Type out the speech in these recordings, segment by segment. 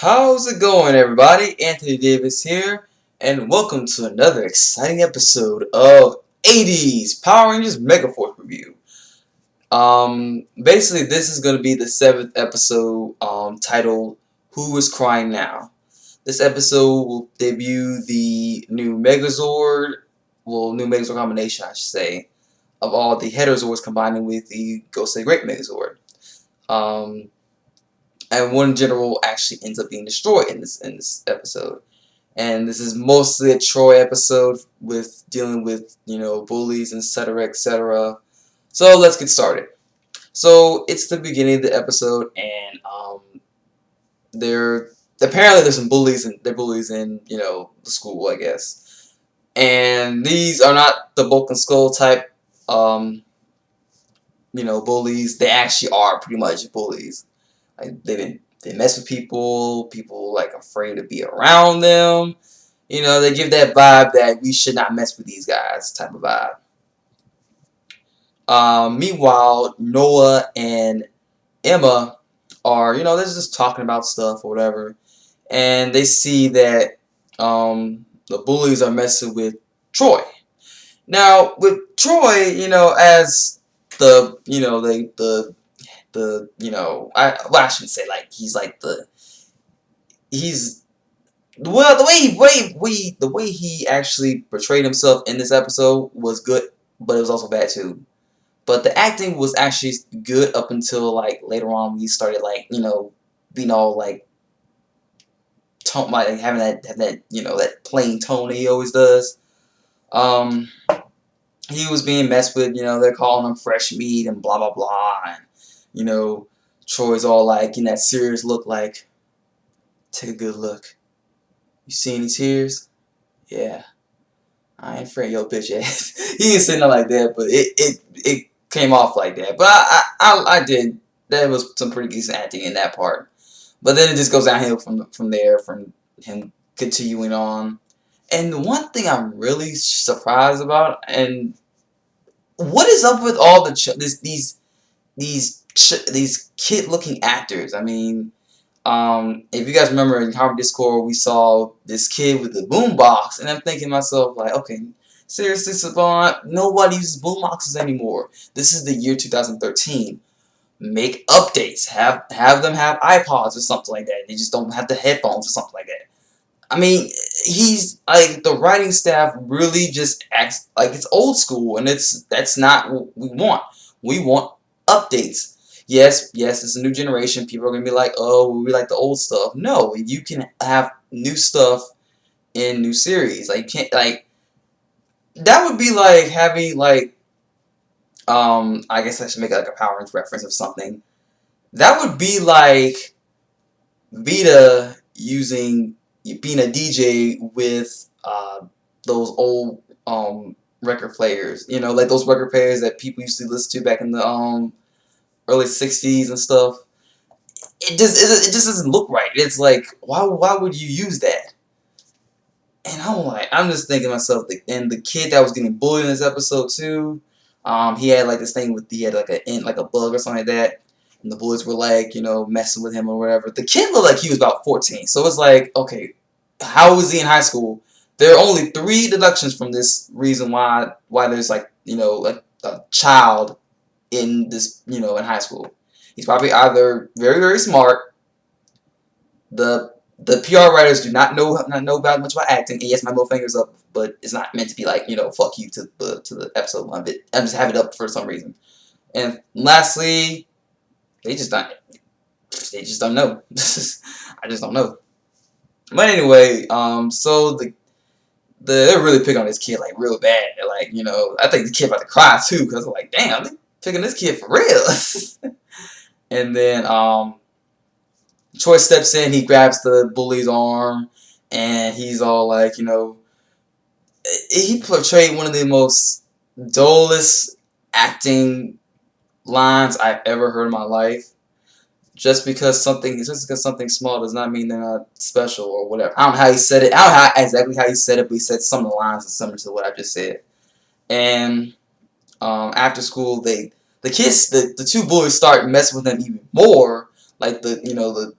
How's it going, everybody? Anthony Davis here, and welcome to another exciting episode of 80s Power Rangers Megaforce review. Basically, this is going to be the 7th episode, titled "Who is Crying Now?" This episode will debut the new Megazord, new Megazord combination, I should say, of all the Heterozords combining with the Ghost of the Great Megazord. Um, and one general actually ends up being destroyed in this episode. And this is mostly a Troy episode with dealing with, bullies, etc., etc. So let's get started. So it's the beginning of the episode, and there apparently there's some bullies, and they're bullies in the school, I guess. And these are not the Bulk and Skull type, bullies. They actually are pretty much bullies. Like they mess with people. People like afraid to be around them. They give that vibe that we should not mess with these guys type of vibe. Meanwhile, Noah and Emma are, they're just talking about stuff or whatever, and they see that the bullies are messing with Troy. Now, with Troy, as the, I shouldn't say like he's like he's well, the way he actually portrayed himself in this episode was good, but it was also bad too. But the acting was actually good up until like later on when he started like being all like tone, like having that that plain tone that he always does. Um, he was being messed with. They're calling him fresh meat and blah blah blah, and Troy's all like in that serious look, like take a good look. You see any tears? Yeah. I ain't afraid your bitch ass. He ain't saying nothing like that, but it came off like that. But I did. There was some pretty decent acting in that part. But then it just goes downhill from there, from him continuing on. And the one thing I'm really surprised about, and what is up with all these kid looking actors? I mean, if you guys remember in Harvard Discord, we saw this kid with the boombox, and I'm thinking to myself, like, okay, seriously, Savant, nobody uses boomboxes anymore. This is the year 2013. Make updates. Have them have iPods or something like that. They just don't have the headphones or something like that. I mean, he's like the writing staff really just acts like it's old school, and that's not what we want. We want updates. Yes, it's a new generation. People are gonna be like, oh, we like the old stuff. No, you can have new stuff in new series. Like, you can't like that would be like having like I guess I should make like a Power Rangers reference or something. That would be like Vita being a DJ with those old record players. Like those record players that people used to listen to back in the early '60s and stuff. It just doesn't look right. It's like why would you use that? And I'm just thinking to myself, and the kid that was getting bullied in this episode too, he had like this thing he had like a bug or something like that, and the bullies were like messing with him or whatever. The kid looked like he was about 14, so it's like, okay, how was he in high school? There are only 3 deductions from this reason why there's like a child in this in high school. He's probably either very very smart. The PR writers do not know about much about acting, and yes, my middle finger's up, but it's not meant to be like fuck you to the episode of it. I just have it up for some reason. And lastly, they just don't know. I just don't know. But anyway, so they're really picking on this kid like real bad. They're like, I think the kid about to cry too, because they're like, damn, they picking this kid for real. And then Troy steps in, he grabs the bully's arm, and he's all like, he portrayed one of the most dullest acting lines I've ever heard in my life. Just because something small does not mean they're not special or whatever. I don't know how he said it. I don't know exactly how he said it, but he said some of the lines are similar to what I just said. And after school, the 2 bullies start messing with him even more. Like the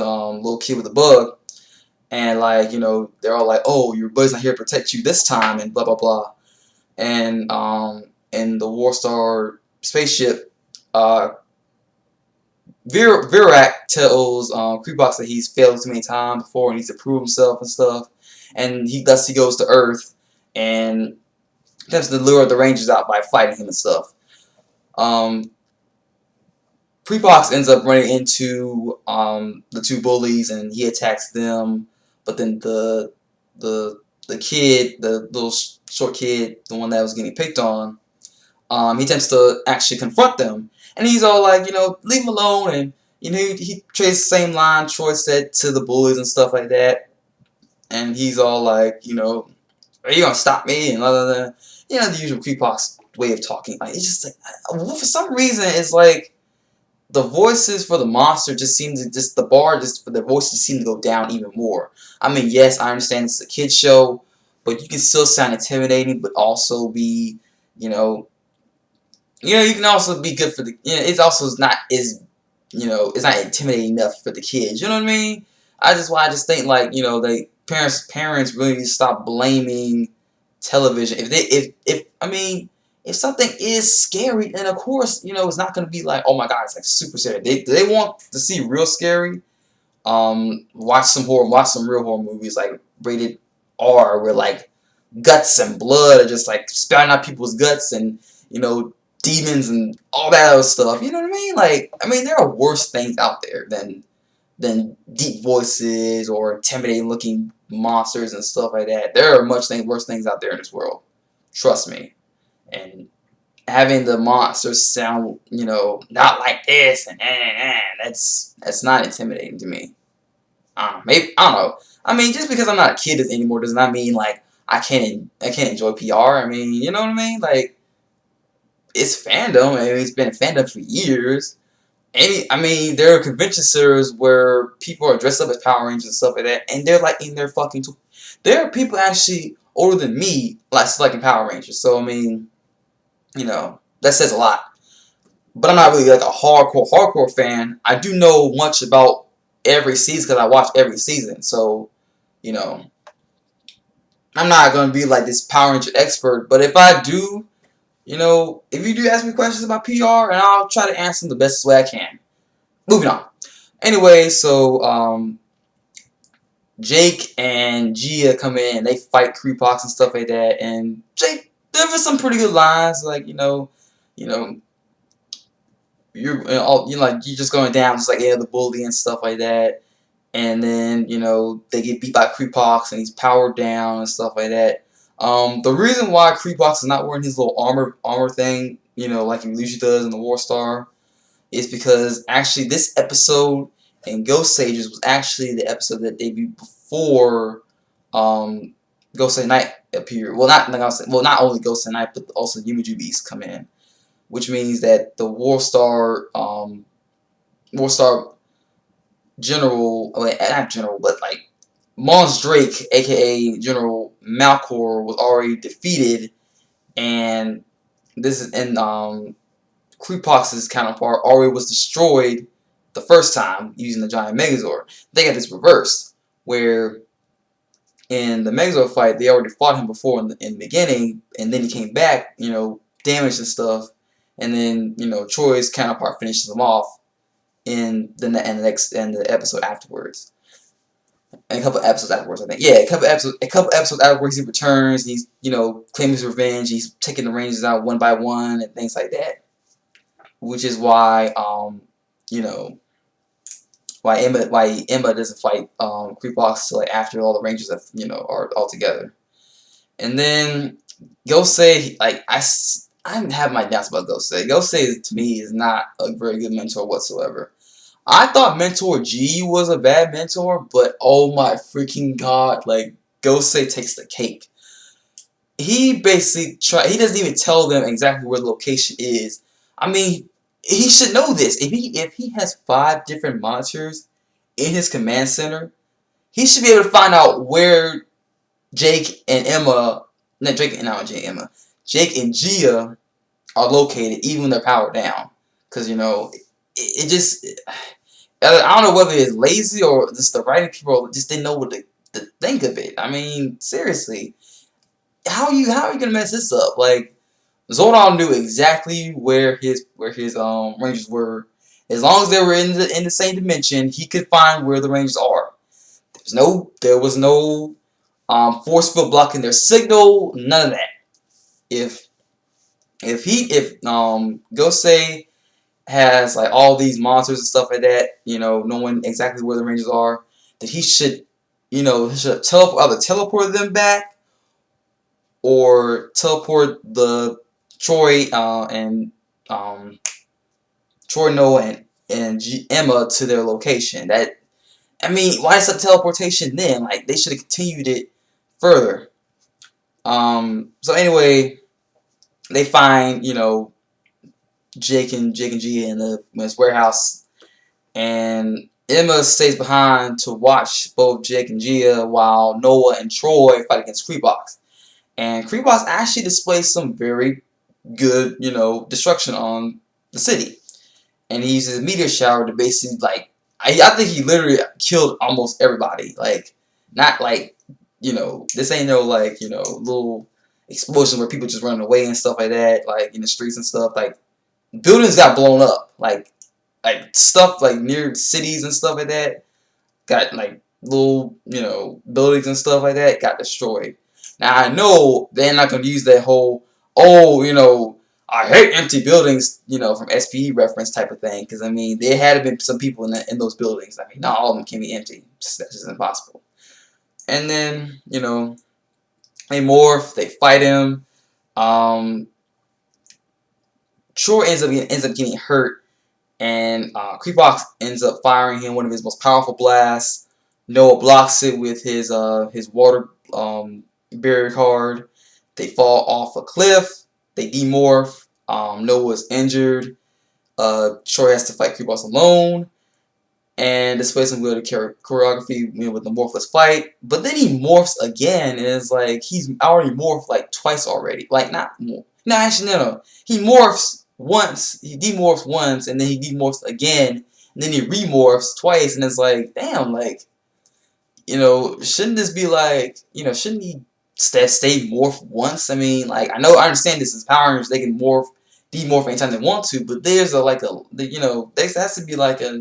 little kid with the bug, and like they're all like, oh, your buddy's not here to protect you this time, and blah blah blah. And in the Warstar spaceship, Virak tells Prebox that he's failed too many times before and needs to prove himself and stuff, and he goes to Earth and attempts to lure the Rangers out by fighting him and stuff. Prebox ends up running into the two bullies and he attacks them, but then the kid, the little short kid, the one that was getting picked on, he attempts to actually confront them, and he's all like, leave him alone, and he trades the same line Troy said to the bullies and stuff like that, and he's all like, are you gonna stop me and blah blah blah, the usual Prebox way of talking. Like, it's just like, for some reason, it's like the voices for the monster just seem to the bar just for the voices seem to go down even more. I mean, yes, I understand it's a kids show, but you can still sound intimidating, but also be, you can also be good for the, it's also not as, it's not intimidating enough for the kids. You know what I mean? I just think like, they parents really need to stop blaming television. If something is scary, then of course, it's not gonna be like, oh my god, it's like super scary. They want to see real scary. Watch some real horror movies like rated R, where like guts and blood are just like spouting out people's guts and demons and all that other stuff. You know what I mean? Like, there are worse things out there than deep voices or intimidating looking monsters and stuff like that. There are worse things out there in this world. Trust me. And having the monsters sound, not like this and that's not intimidating to me. I don't know. Just because I'm not a kid anymore does not mean like I can't enjoy PR. You know what I mean? Like, it's fandom. It's been fandom for years. There are convention centers where people are dressed up as Power Rangers and stuff like that, and they're like in their fucking. There are people actually older than me like selecting Power Rangers. So that says a lot. But I'm not really like a hardcore fan. I do know much about every season because I watch every season. So, I'm not gonna be like this Power Ranger expert. But if I do, if you do ask me questions about PR, and I'll try to answer them the best way I can. Moving on. Anyway, so Jake and Gia come in and they fight Creepox and stuff like that, and Jake delivers some pretty good lines, like you're just going down just like the bully and stuff like that, and then they get beat by Creepox and he's powered down and stuff like that. The reason why Creepox is not wearing his little armor thing, like he usually does in the Warstar, is because actually this episode in Ghost Sages was actually the episode that debuted before Ghost at Night appeared. Well, not only Ghost at Night, but also Yumiju Beast come in, which means that the Warstar General, not General, but like Mons Drake, aka General Malcor, was already defeated, and Creepox's counterpart already was destroyed the first time using the giant Megazord. They got this reversed, where in the Megazord fight they already fought him before in the beginning, and then he came back, damaged and stuff, and then Troy's counterpart finishes him off in the episode afterwards. And a couple episodes afterwards, I think. Yeah, a couple episodes afterwards, he returns. He's claiming his revenge. He's taking the Rangers out one by one and things like that. Which is why why Emma doesn't fight Creepox till like after all the Rangers have, are all together. And then Gosei, like I have my doubts about Gosei. Gosei to me is not a very good mentor whatsoever. I thought Mentor G was a bad mentor, but oh my freaking god, like Gosei takes the cake. He basically he doesn't even tell them exactly where the location is. He should know this. If he has 5 different monitors in his command center, he should be able to find out where Jake and Emma, Jake and Gia are located, even when they're powered down. Because it just, I don't know whether it's lazy or just the writing people just didn't know what to think of it. I mean, seriously, how are you gonna mess this up? Like, Zordon knew exactly where his Rangers were. As long as they were in the same dimension, he could find where the Rangers are. There was no force field blocking their signal. None of that. If if Gosei has like all these monsters and stuff like that, knowing exactly where the Rangers are, that he should either teleport them back or teleport the Troy and Troy, Noah, and Emma to their location. Why is the teleportation then? Like, they should have continued it further. So anyway, they find, Jake and Gia in his warehouse, and Emma stays behind to watch both Jake and Gia while Noah and Troy fight against Prebox. And Prebox actually displays some very good, destruction on the city. And he uses a meteor shower to basically, like, I think he literally killed almost everybody. Like, not like, this ain't no, like, little explosion where people just running away and stuff like that, like, in the streets and stuff. Like, buildings got blown up. Like stuff, like, near cities and stuff like that, got, like, little, buildings and stuff like that got destroyed. Now, I know they're not going to use that whole, I hate empty buildings, from SPE reference type of thing. Because, there had been some people in those buildings. Not all of them can be empty. That's just impossible. And then, they morph, they fight him. Troy ends up getting hurt. And Prebox ends up firing him one of his most powerful blasts. Noah blocks it with his water barrier card. They fall off a cliff. They demorph. Noah's injured. Troy has to fight Prebox alone. And displays some good choreography, with the morphless fight. But then he morphs again, and it's like he's already morphed like twice already. Like, not more. No, actually, no. He morphs once, he demorphs once, and then he demorphs again, and then he remorphs twice, and it's like, damn, like, shouldn't this be like, shouldn't he stay morph once? Like, I understand this is Power Rangers, they can demorph anytime they want to, but there's there has to be like a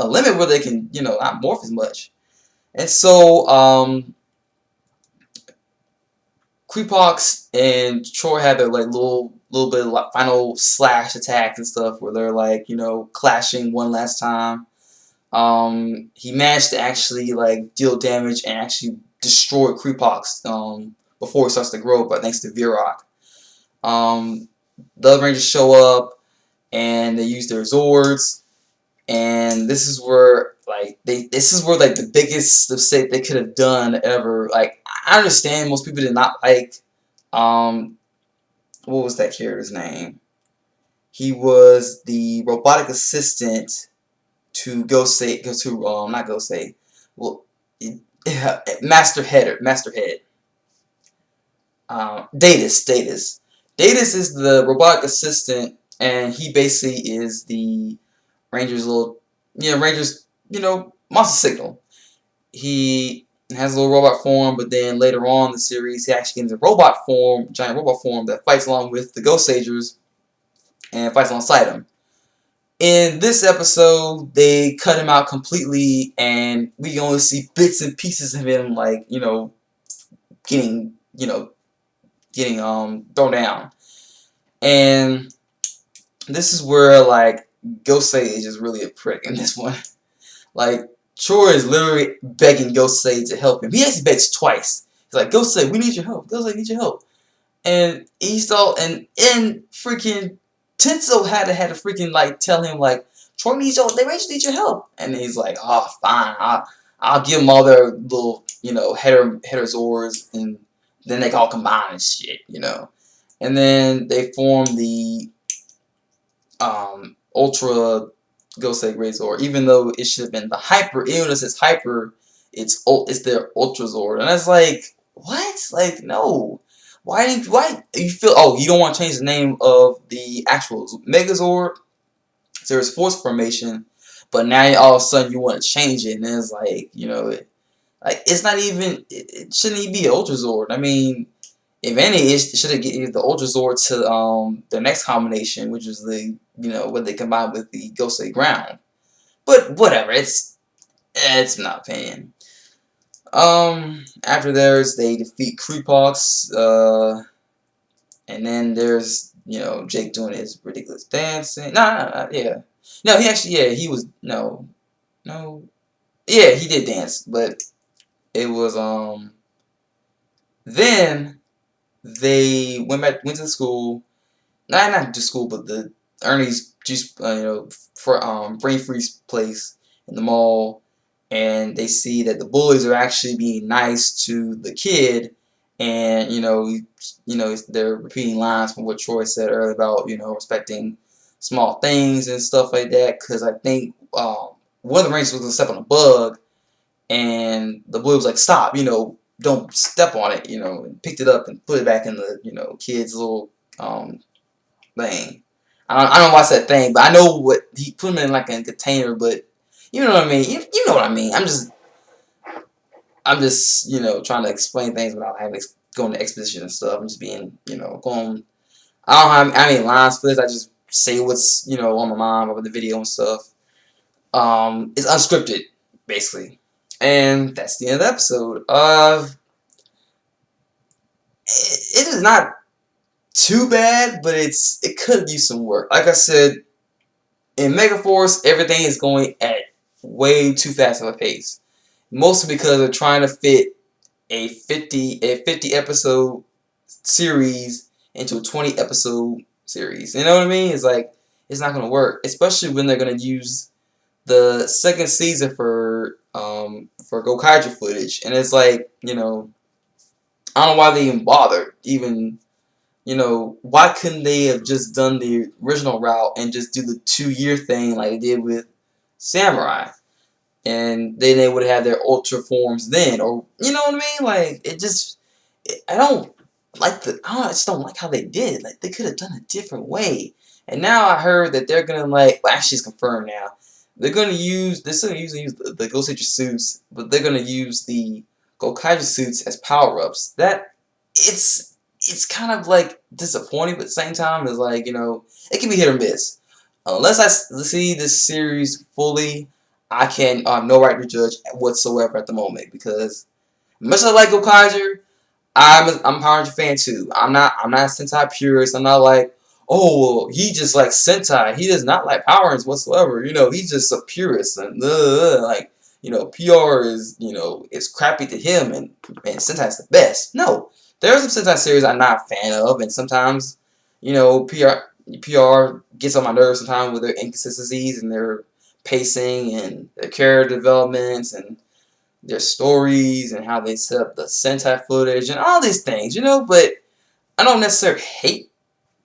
limit where they can, not morph as much. And so, Prebox and Troy have their like little bit of like final slash attacks and stuff where they're like, clashing one last time. He managed to actually like deal damage and actually destroy Prebox before he starts to grow, but thanks to Virok. The other Rangers show up and they use their Zords, and this is where like the biggest mistake they could have done ever. Like, I understand most people did not like what was that character's name? He was the robotic assistant to not Gosei. Well, Master Head. Datus is the robotic assistant, and he basically is the Ranger's monster signal. He has a little robot form, but then later on in the series, he actually gets a giant robot form that fights along with the Ghost Sagers and fights alongside him. In this episode, they cut him out completely, and we only see bits and pieces of him, like, getting thrown down. And this is where, like, Gosei is just really a prick in this one. Like, Troy is literally begging Gosei to help him. He actually begs twice. He's like, Gosei, we need your help. Gosei, need your help. And freaking Tenso had to freaking like tell him like, Troy needs your, they need your help. And he's like, oh, fine, I'll give them all their little, header Zords, and then they can all combine and shit, And then they form the Ultra Gosei Great Zord, even though it should have been the Hyper. Even though it says Hyper, it's their Ultra Zord, and that's like, what? Like, no. Why you feel? Oh, you don't want to change the name of the actual Megazord? There's Force Formation, but now all of a sudden you want to change it, and it's like, you know, like it's not even. It shouldn't even be Ultra Zord. I mean, if any, it should have given the Ultra Zord to the next combination, which is the, you know, what they combined with the Ghostly Ground. But whatever, it's not opinion. After theirs, they defeat Prebox, and then there's, you know, Jake doing his ridiculous dancing. Yeah. No, he actually, yeah, he was, no, yeah, he did dance, but it was, then they went to school, not to school, but the Ernie's juice, you know, for brain freeze place in the mall, and they see that the bullies are actually being nice to the kid, and they're repeating lines from what Troy said earlier about, you know, respecting small things and stuff like that. Because I think one of the Rangers was gonna step on a bug, and the bully was like, "Stop! You know, don't step on it." You know, and picked it up and put it back in the, you know, kid's little thing. I don't know why I said thing, but I know what he put them in, like a container. But you know what I mean. You know what I mean. I'm just, you know, trying to explain things without having to go into exposition and stuff. I'm just being, you know, going. I don't have any lines for this. I just say what's, you know, on my mind about the video and stuff. It's unscripted, basically, and that's the end of the episode. It is not too bad, but it could use some work. Like I said, in Megaforce, everything is going at way too fast of a pace. Mostly because they're trying to fit a 50 episode series into a 20 episode series. You know what I mean? It's like, it's not gonna work, especially when they're gonna use the second season for Gokaiger footage, and it's like, you know, I don't know why they even bothered. Even, you know, why couldn't they have just done the original route and just do the 2-year thing like they did with Samurai? And then they would have had their ultra forms then, or you know what I mean? Like, I don't like I just don't like how they did it. Like, they could have done a different way. And now I heard that they're gonna, like, well, actually it's confirmed now. They're still gonna use the Ghost Nature suits, but they're gonna use the Gokaiger suits as power-ups. It's kind of like disappointing, but at the same time, it's like, you know, it can be hit or miss. Unless I see this series fully, I can no right to judge whatsoever at the moment, because much as I like Gokaiger, I'm a Power Ranger fan too. I'm not a Sentai purist. I'm not like, oh, well, he just likes Sentai. He does not like Power Rangers whatsoever. You know, he's just a purist, and like, you know, PR is, you know, it's crappy to him, and Sentai's the best. No, there are some Sentai series I'm not a fan of, and sometimes, you know, PR gets on my nerves sometimes with their inconsistencies and their pacing and their character developments and their stories and how they set up the Sentai footage and all these things, you know. But I don't necessarily hate,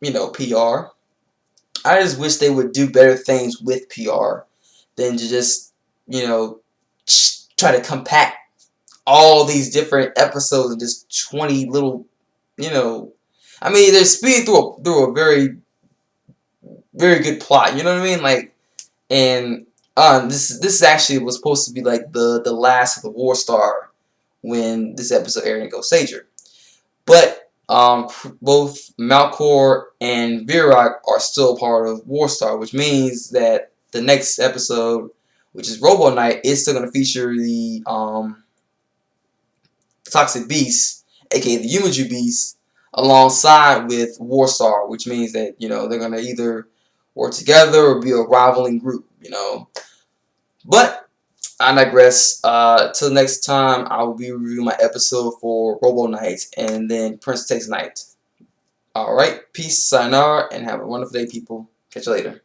you know, PR. I just wish they would do better things with PR than to just, you know, try to compact all these different episodes in just 20 little, you know. I mean, they're speeding through a very, very good plot. You know what I mean? Like, and this actually was supposed to be like the last of the War Star when this episode aired in Ghost Sager. But both Malcor and Virak are still part of War Star, which means that the next episode, which is Robo Knight, is still going to feature the Toxic Beast, aka the Yumaju Beast, alongside with War Star, which means that, you know, they're going to either work together or be a rivaling group, you know. But I digress. Till next time, I will be reviewing my episode for Robo Knight and then Prince Takes Knight. Alright, peace, sayonara, and have a wonderful day, people. Catch you later.